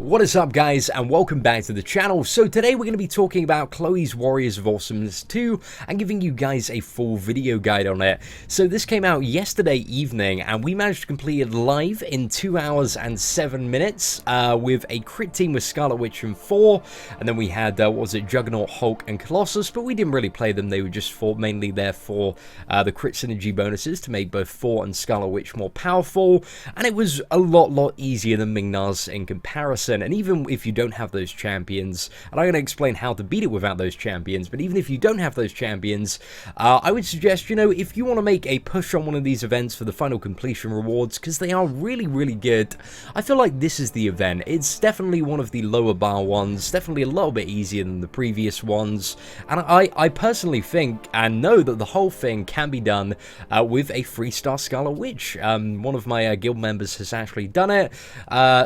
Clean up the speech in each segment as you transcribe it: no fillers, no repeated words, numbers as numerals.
What is up, guys, and welcome back to the channel. So today we're going to be talking about Chloe's Warriors of Awesomeness 2 and giving you guys a full video guide on it. So this came out yesterday evening and we managed to complete it live in 2 hours and 7 minutes with a crit team with Scarlet Witch and 4, and then we had, what was it, Juggernaut, Hulk and Colossus, but we didn't really play them. They were just mainly there for the crit synergy bonuses to make both 4 and Scarlet Witch more powerful, and it was a lot easier than Ming-Na's in comparison. And even if you don't have those champions, and I'm going to explain how to beat it without those champions, but even if you don't have those champions, I would suggest, you know, if you want to make a push on one of these events for the final completion rewards, because they are really good, I feel like this is the event. It's definitely one of the lower bar ones, definitely a little bit easier than the previous ones, and I personally think and know that the whole thing can be done with a 3-star Scarlet Witch. One of my guild members has actually done it,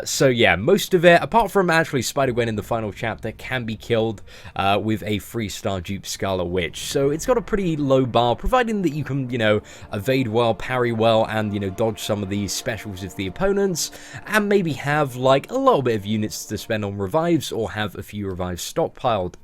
so yeah, most of it, apart from actually Spider-Gwen in the final chapter, can be killed with a 3-star dupe Scarlet Witch. So it's got a pretty low bar, providing that you can, you know, evade well, parry well, and, you know, dodge some of these specials of the opponents, and maybe have, like, a little bit of units to spend on revives, or have a few revives stockpiled.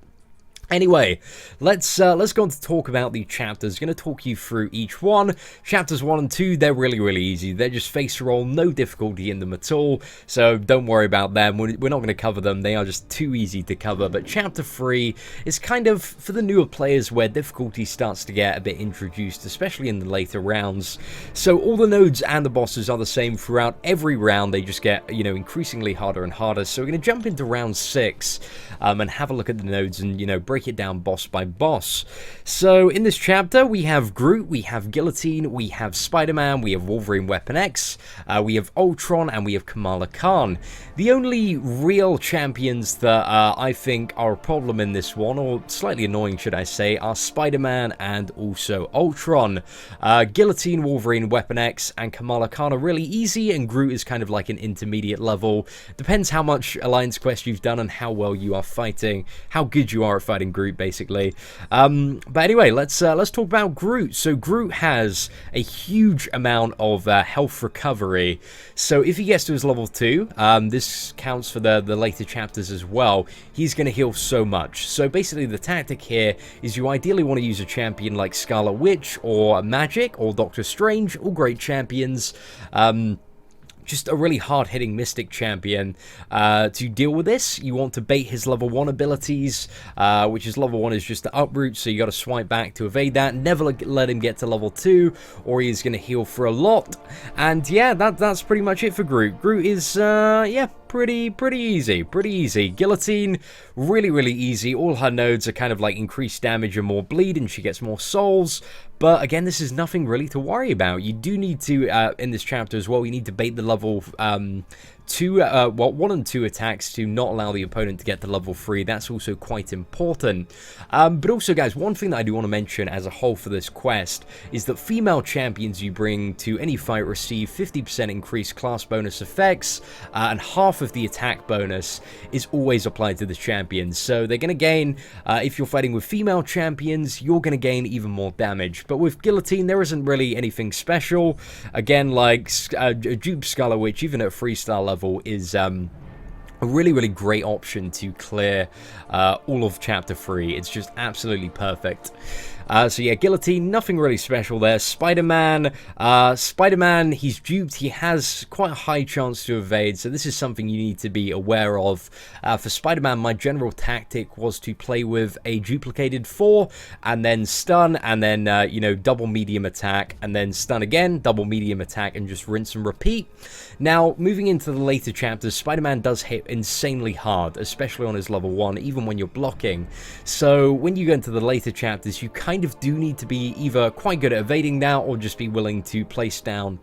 Anyway, let's go on to talk about the chapters. Going to talk you through each one. Chapters 1 and 2, they're really easy. They're just face roll, no difficulty in them at all, so don't worry about them. We're not going to cover them. They are just too easy to cover. But chapter 3 is kind of for the newer players, where difficulty starts to get a bit introduced, especially in the later rounds. So all the nodes and the bosses are the same throughout every round. They just get, you know, increasingly harder and harder. So we're going to jump into round 6 and have a look at the nodes and, you know, break it down boss by boss. So in this chapter we have Groot, we have Guillotine, we have Spider-Man, we have Wolverine Weapon X, we have Ultron, and we have Kamala Khan. The only real champions that I think are a problem in this one, or slightly annoying should I say, are Spider-Man and also Ultron. Guillotine, Wolverine Weapon X, and Kamala Khan are really easy, and Groot is kind of like an intermediate level. Depends how much Alliance Quest you've done and how well you are fighting, how good you are at fighting Groot, basically. But anyway, let's talk about Groot. So Groot has a huge amount of health recovery. So if he gets to his level 2, this counts for the later chapters as well, he's going to heal so much. So basically the tactic here is you ideally want to use a champion like Scarlet Witch or Magic or Doctor Strange, all great champions. Just a really hard-hitting Mystic champion. To deal with this, you want to bait his level 1 abilities, which is level 1 is just the uproot, so you got to swipe back to evade that. Never let him get to level 2, or he's going to heal for a lot. And yeah, that's pretty much it for Groot. Groot is, yeah, pretty easy. Guillotine, really easy. All her nodes are kind of like increased damage and more bleed, and she gets more souls. But again, this is nothing really to worry about. You do need to, in this chapter as well, you need to bait the level 1 and 2 attacks to not allow the opponent to get to level 3. That's also quite important. But also, guys, one thing that I do want to mention as a whole for this quest is that female champions you bring to any fight receive 50% increased class bonus effects, and half of the attack bonus is always applied to the champions. So they're going to gain, if you're fighting with female champions, you're going to gain even more damage. But with Guillotine, there isn't really anything special. Again, like dupe Scarlet Witch, even at 3-star level, is a really great option to clear all of chapter 3. It's just absolutely perfect. So yeah, Guillotine, nothing really special there. Spider-Man, he's duped. He has quite a high chance to evade, so this is something you need to be aware of. For Spider-Man, my general tactic was to play with a duplicated 4, and then stun, and then, you know, double medium attack, and then stun again, double medium attack, and just rinse and repeat. Now, moving into the later chapters, Spider-Man does hit insanely hard, especially on his level 1, even when you're blocking. So when you go into the later chapters, you kind of do need to be either quite good at evading now, or just be willing to place down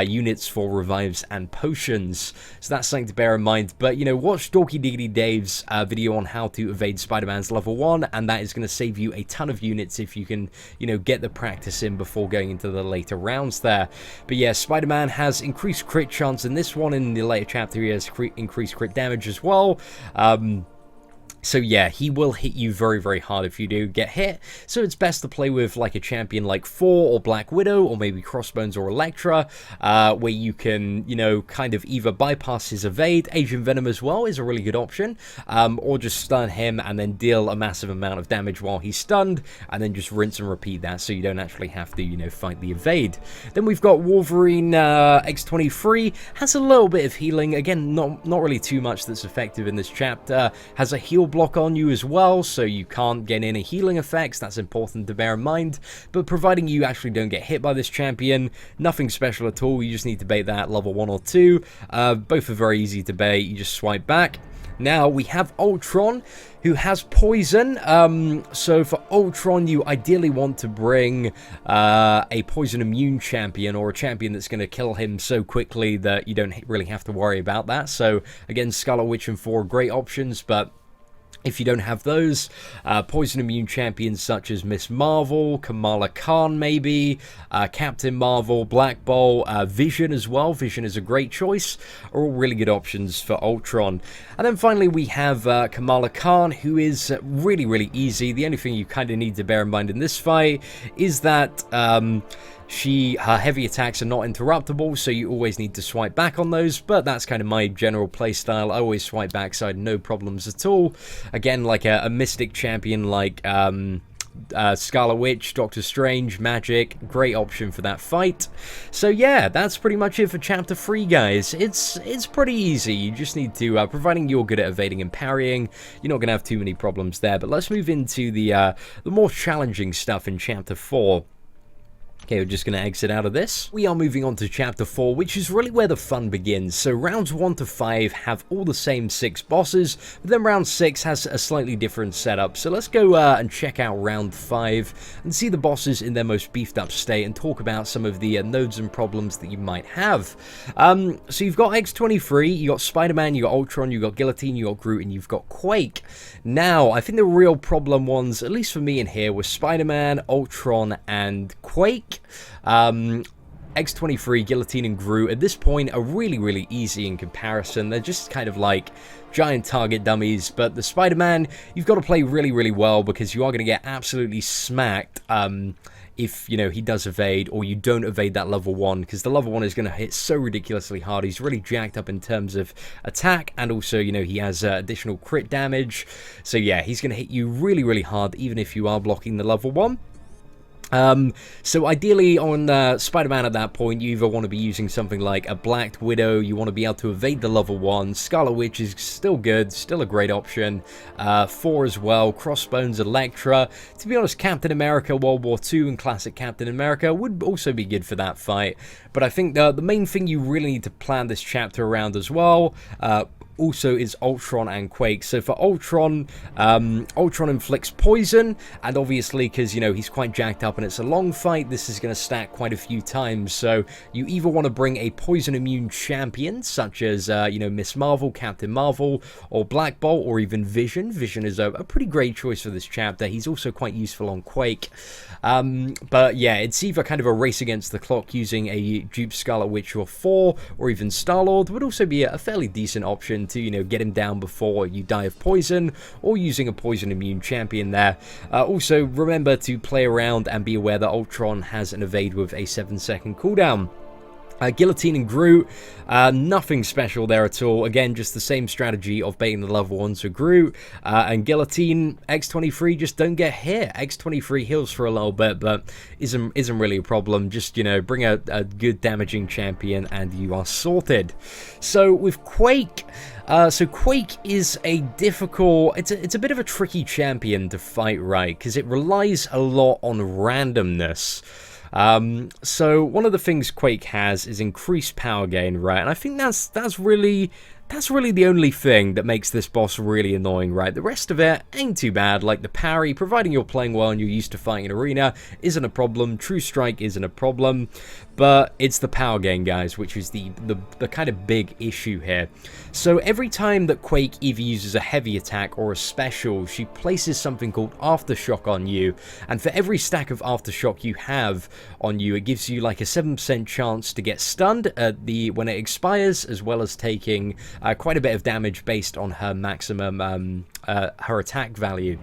units for revives and potions. So that's something to bear in mind. But, you know, watch Dorky Diggity Dave's video on how to evade Spider-Man's level 1, and that is going to save you a ton of units if you can, you know, get the practice in before going into the later rounds there. But yeah, Spider-Man has increased crit chance in this one. In the later chapter, he has increased crit damage as well. So yeah, he will hit you very, very hard if you do get hit. So it's best to play with like a champion like Thor or Black Widow or maybe Crossbones or Elektra, where you can, you know, kind of either bypass his evade. Agent Venom as well is a really good option, or just stun him and then deal a massive amount of damage while he's stunned, and then just rinse and repeat that so you don't actually have to, you know, fight the evade. Then we've got Wolverine X23, has a little bit of healing, again, not really too much that's effective in this chapter, has a heal block on you as well, so you can't get any healing effects. That's important to bear in mind, but providing you actually don't get hit by this champion, nothing special at all. You just need to bait that level 1 or 2. Both are very easy to bait. You just swipe back. Now we have Ultron, who has poison. So for Ultron, you ideally want to bring a poison immune champion, or a champion that's going to kill him so quickly that you don't really have to worry about that. So again, Scarlet Witch and Thor are great options, but if you don't have those, poison immune champions such as Miss Marvel, Kamala Khan maybe, Captain Marvel, Black Bolt, Vision as well. Vision is a great choice, are all really good options for Ultron. And then finally we have Kamala Khan, who is really, really easy. The only thing you kind of need to bear in mind in this fight is that her heavy attacks are not interruptible, so you always need to swipe back on those, but that's kind of my general playstyle. I always swipe backside, no problems at all. Again, like a mystic champion like Scarlet Witch, Doctor Strange, Magic, great option for that fight. So yeah, that's pretty much it for Chapter 3, guys. It's pretty easy. You just need to, providing you're good at evading and parrying, you're not going to have too many problems there. But let's move into the more challenging stuff in Chapter 4. Okay, we're just going to exit out of this. We are moving on to Chapter 4, which is really where the fun begins. So rounds 1 to 5 have all the same 6 bosses, but then round 6 has a slightly different setup. So let's go and check out round 5 and see the bosses in their most beefed up state and talk about some of the nodes and problems that you might have. So you've got X23, you got Spider-Man, you got Ultron, you got Guillotine, you got Groot, and you've got Quake. Now, I think the real problem ones, at least for me in here, were Spider-Man, Ultron, and Quake. X23, Guillotine, and Groot at this point are really, really easy in comparison. They're just kind of like giant target dummies, but the Spider-Man, you've got to play really, really well because you are going to get absolutely smacked if, you know, he does evade or you don't evade that level 1, because the level 1 is going to hit so ridiculously hard. He's really jacked up in terms of attack, and also, you know, he has additional crit damage. So yeah, he's going to hit you really, really hard even if you are blocking the level 1. So ideally on Spider-Man at that point, you either want to be using something like a Black Widow, you want to be able to evade the level 1, Scarlet Witch is still good, still a great option, Thor as well, Crossbones, Elektra. To be honest, Captain America, World War II, and classic Captain America would also be good for that fight, but I think the main thing you really need to plan this chapter around as well, also is Ultron and Quake. So for Ultron, Ultron inflicts poison, and obviously because, you know, he's quite jacked up and it's a long fight, this is going to stack quite a few times. So you either want to bring a poison immune champion such as you know, Miss Marvel, Captain Marvel, or Black Bolt, or even Vision. Vision is a pretty great choice for this chapter. He's also quite useful on Quake. But yeah, it's either kind of a race against the clock using a dupe Scarlet Witch or Thor, or even Star-Lord would also be a fairly decent option to, you know, get him down before you die of poison, or using a poison immune champion there. Also, remember to play around and be aware that Ultron has an evade with a 7-second cooldown. Guillotine and Groot, nothing special there at all. Again, just the same strategy of baiting the level 1 to Groot. And Guillotine, X23, just don't get hit. X23 heals for a little bit, but isn't really a problem. Just, you know, bring a good damaging champion and you are sorted. So with Quake, Quake is a difficult, it's a bit of a tricky champion to fight right, because it relies a lot on randomness. So one of the things Quake has is increased power gain, right? And I think that's really the only thing that makes this boss really annoying, right? The rest of it ain't too bad, like the parry, providing you're playing well and you're used to fighting in arena, isn't a problem. True Strike isn't a problem, but it's the power gain, guys, which is the kind of big issue here. So every time that Quake either uses a heavy attack or a special, she places something called Aftershock on you, and for every stack of Aftershock you have on you, it gives you like a 7% chance to get stunned at when it expires, as well as taking quite a bit of damage based on her maximum, her attack value,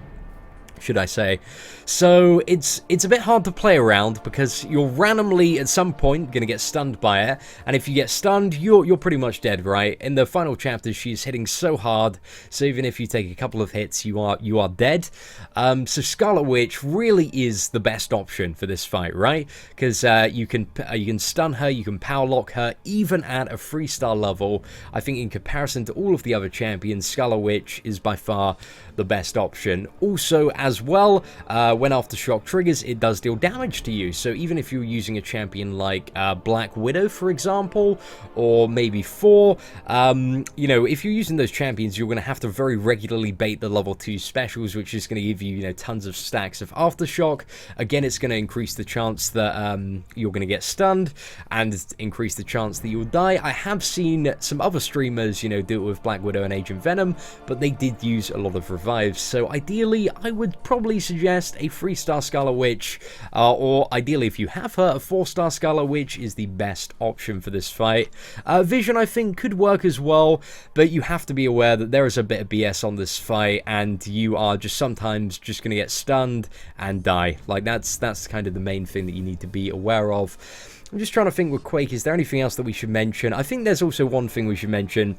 should I say. So it's a bit hard to play around because you're randomly at some point going to get stunned by it, and if you get stunned, you're pretty much dead, right? In the final chapter, she's hitting so hard, so even if you take a couple of hits, you are dead. So Scarlet Witch really is the best option for this fight, right? Because you can stun her, you can power lock her, even at a 3-star level. I think in comparison to all of the other champions, Scarlet Witch is by far the best option. Also, as well, when Aftershock triggers, it does deal damage to you. So even if you're using a champion like Black Widow, for example, or maybe 4, you know, if you're using those champions, you're going to have to very regularly bait the level 2 specials, which is going to give you, tons of stacks of Aftershock. Again, it's going to increase the chance that you're going to get stunned and increase the chance that you'll die. I have seen some other streamers, do it with Black Widow and Agent Venom, but they did use a lot of revives. So ideally, I would probably suggest a 3-star Scarlet Witch, or ideally, if you have her, a 4-star Scarlet Witch is the best option for this fight. Vision, I think, could work as well, but you have to be aware that there is a bit of BS on this fight, and you are just sometimes just going to get stunned and die. Like, that's kind of the main thing that you need to be aware of. I'm just trying to think with Quake, is there anything else that we should mention? I think there's also one thing we should mention,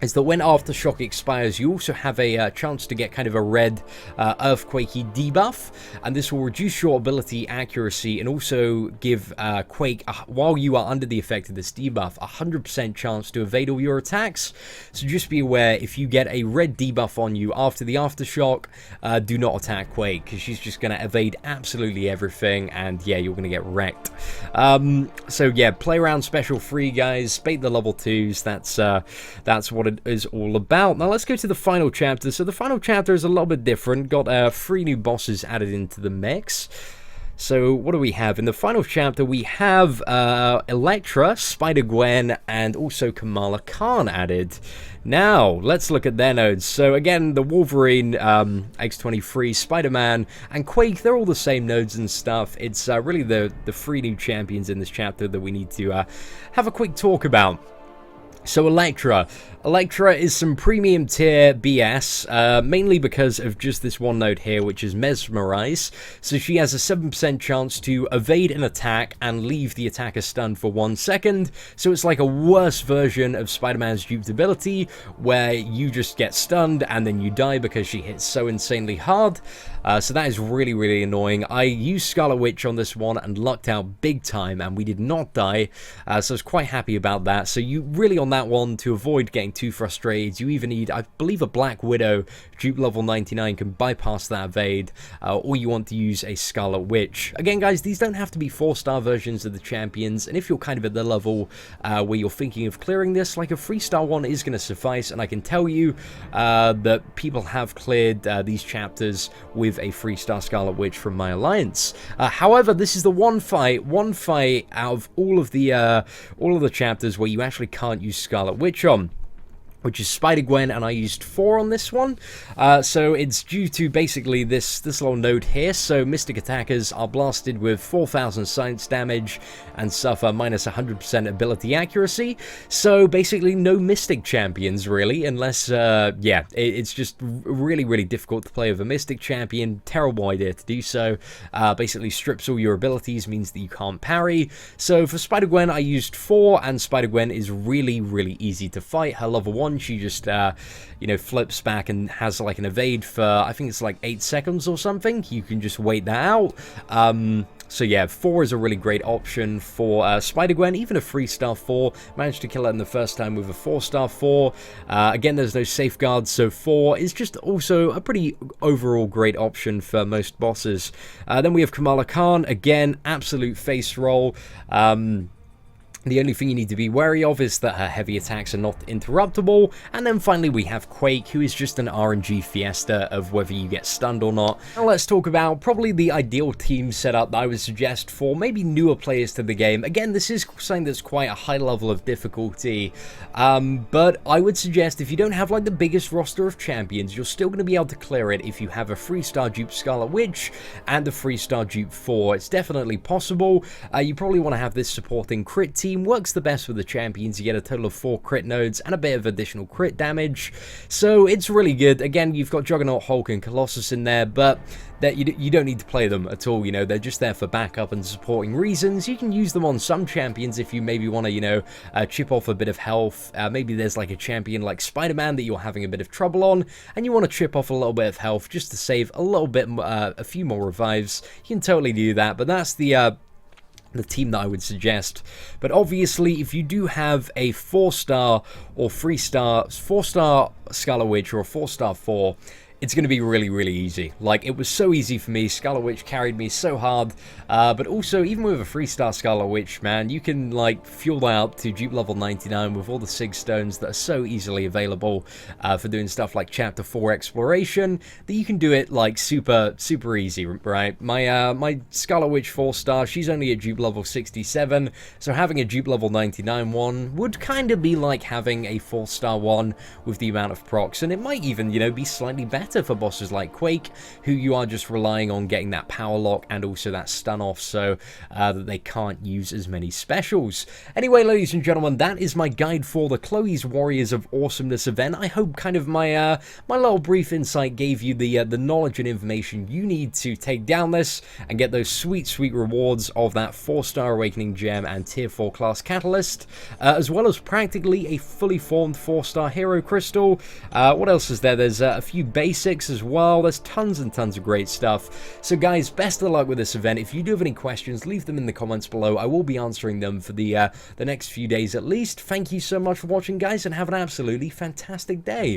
is that when Aftershock expires, you also have a chance to get kind of a red Earthquakey debuff, and this will reduce your ability accuracy and also give Quake, while you are under the effect of this debuff, 100% chance to evade all your attacks. So just be aware, if you get a red debuff on you after the Aftershock, do not attack Quake, because she's just going to evade absolutely everything, and yeah, you're going to get wrecked. So yeah, play around special free, guys, bait the level 2s, that's what it is all about. Now let's go to the final chapter. So the final chapter is a little bit different, got 3 new bosses added into the mix. So what do we have? In the final chapter, we have Elektra, Spider-Gwen, and also Kamala Khan added. Now, let's look at their nodes. So again, the Wolverine, X-23, Spider-Man, and Quake, they're all the same nodes and stuff. It's really the 3 new champions in this chapter that we need to have a quick talk about. So Elektra is some premium tier BS, mainly because of just this one node here, which is Mesmerize. So she has a 7% chance to evade an attack and leave the attacker stunned for 1 second. So it's like a worse version of Spider-Man's duped ability, where you just get stunned and then you die because she hits so insanely hard. So that is really, really annoying. I used Scarlet Witch on this one and lucked out big time, and we did not die. So I was quite happy about that. So you really, on that one, to avoid getting too frustrated, you either need, I believe, a Black Widow dupe level 99 can bypass that evade, or you want to use a Scarlet Witch. Again, guys, these don't have to be 4-star versions of the champions, and if you're kind of at the level where you're thinking of clearing this, like a 3-star one is going to suffice, and I can tell you that people have cleared these chapters with a 3-star Scarlet Witch from my alliance. However, this is the one fight out of all of the chapters where you actually can't use Scarlet Witch on, which is Spider-Gwen, and I used 4 on this one. So it's due to basically this little node here. So Mystic attackers are blasted with 4,000 science damage and suffer minus 100% ability accuracy. So basically no Mystic champions, really, unless, yeah, it's just really, really difficult to play with a Mystic champion. Terrible idea to do so. Basically strips all your abilities, means that you can't parry. So for Spider-Gwen, I used 4, and Spider-Gwen is really, really easy to fight. Her level 1, she just, flips back and has like an evade for, I think it's like 8 seconds or something. You can just wait that out. So yeah, 4 is a really great option for Spider-Gwen. Even a 3-star 4, managed to kill her in the first time with a 4-star 4. Again, there's no safeguards, so 4 is just also a pretty overall great option for most bosses. Then we have Kamala Khan, again, absolute face roll. The only thing you need to be wary of is that her heavy attacks are not interruptible. And then finally we have Quake, who is just an RNG fiesta of whether you get stunned or not. Now let's talk about probably the ideal team setup that I would suggest for maybe newer players to the game. Again, this is something that's quite a high level of difficulty, but I would suggest if you don't have like the biggest roster of champions, you're still going to be able to clear it if you have a 3-star dupe Scarlet Witch and a 3-star dupe 4. It's definitely possible. You probably want to have this supporting crit team team, works the best with the champions. You get a total of 4 crit nodes and a bit of additional crit damage, so it's really good. Again, you've got Juggernaut, Hulk, and Colossus in there, but that you don't need to play them at all. You know, they're just there for backup and supporting reasons. You can use them on some champions if you maybe want to, you know, chip off a bit of health. Maybe there's like a champion like Spider-Man that you're having a bit of trouble on, and you want to chip off a little bit of health just to save a little bit, a few more revives. You can totally do that, but that's the team that I would suggest. But obviously, if you do have a 4-star or 3-star, 4-star Scarlet Witch or a 4-star 4, it's going to be really, really easy. Like, it was so easy for me. Scarlet Witch carried me so hard. But also, even with a 3-star Scarlet Witch, man, you can, like, fuel that up to dupe level 99 with all the Sig Stones that are so easily available for doing stuff like Chapter 4 exploration, that you can do it, like, super, super easy, right? My Scarlet Witch 4-star, she's only at dupe level 67, so having a dupe level 99 one would kind of be like having a 4-star one with the amount of procs, and it might even, you know, be slightly better for bosses like Quake, who you are just relying on getting that power lock and also that stun off, so that they can't use as many specials. Anyway, ladies and gentlemen, that is my guide for the Chloe's Warriors of Awesomeness event. I hope kind of my my little brief insight gave you the knowledge and information you need to take down this and get those sweet, sweet rewards of that 4-star Awakening Gem and Tier 4 class Catalyst, as well as practically a fully formed 4-star Hero Crystal. What else is there? There's a few basics as well. There's tons and tons of great stuff. So guys, best of luck with this event. If you do have any questions, leave them in the comments below. I will be answering them for the next few days at least. Thank you so much for watching, guys, and have an absolutely fantastic day.